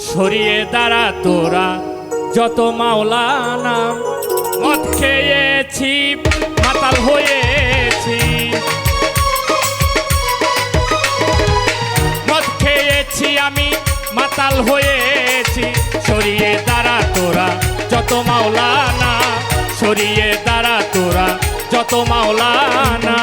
সরিয়ে দাঁড়া তোরা যত মাওলানা। মদ খেয়েছি মাতাল হয়েছি, মদ খেয়েছি আমি মাতাল হয়েছি। সরিয়ে দাঁড়া তোরা যত মাওলানা, সরিয়ে দাঁড়া তোরা যত মাওলানা।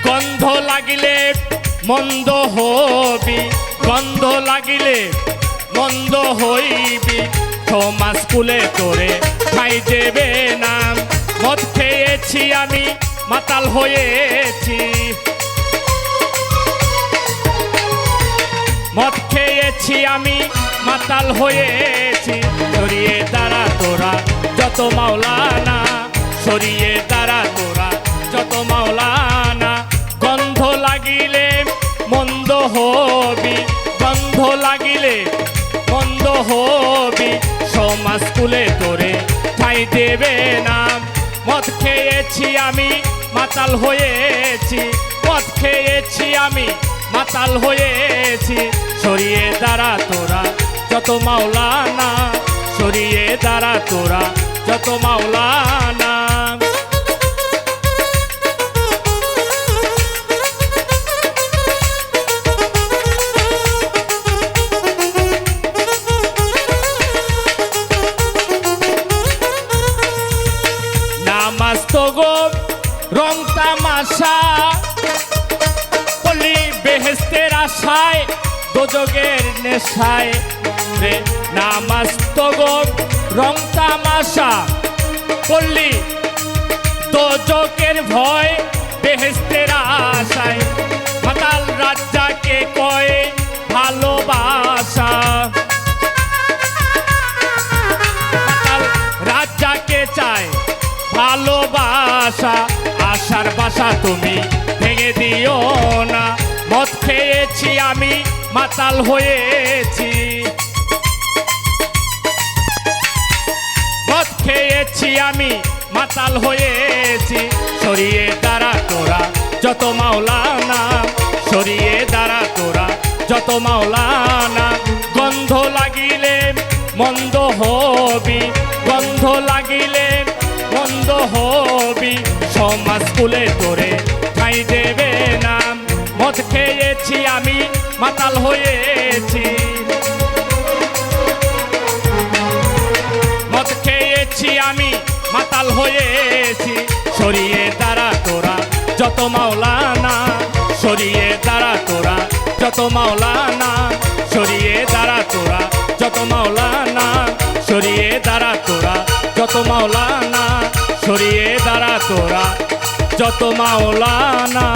গন্ধ লাগিলে মন্দ হবি, গন্ধ লাগিলে মন্দ হইবি। সমাজ কুলে তোরে ঠাই দেবে না। মদ খেয়েছি আমি মাতাল হয়েছি, মদ খেয়েছি আমি মাতাল হয়েছি। সরিয়ে দাঁড়া তোরা যত মাওলানা, সরিয়ে দাঁড়া তোরা যত মাওলানা। গন্ধ লাগিলে মন্দ হবি, গন্ধ লাগিলে মন্দ হবি। সমাজ কুলে তোরে ঠাই দেবে না। মদ খেয়েছি আমি মাতাল হয়েছি, মদ খেয়েছি আমি মাতাল হয়েছি। সরিয়ে দাঁড়া তোরা যত মাওলানা, সরিয়ে দাঁড়া তোরা যত মাওলানা। নামাজ তো গো রং তামাশা, পল্লী বেহেস্তের আশায় দোজগের নেশায় রে। নামাজ তো গো রং তামাশা, পল্লী দোজগের ভয় বেহেস্তের আশায়। মাতাল রাজ্জাকে কয় ভালোবাসা, মাতাল রাজ্জাকে চায় ভালোবাসা। আশার বাসা তুমি ভেঙে দিও না। মদ খেয়েছি আমি মাতাল হয়েছি, মদ খেয়েছি আমি মাতাল হয়েছি। সরিয়ে দাঁড়া তোরা যত মাওলানা, সরিয়ে দাঁড়া তোরা যত মাওলানা। গন্ধ লাগিলে মন্দ হবি, গন্ধ লাগিলে মন্দ হবি। সমাজ কুলে তোরে ঠাই দেবে না। মদ খেয়েছি আমি মাতাল হয়েছি, মদ খেয়েছি আমি মাতাল হয়েছি। সরিয়ে দাঁড়া তোরা যত মাওলানা, সরিয়ে দাঁড়া তোরা যত মাওলানা, সরিয়ে দাঁড়া তোরা যত মাওলানা, সরিয়ে দাঁড়া তোরা যত মাওলানা, সরিয়ে দাঁড়া তোরা যত মাওলানা।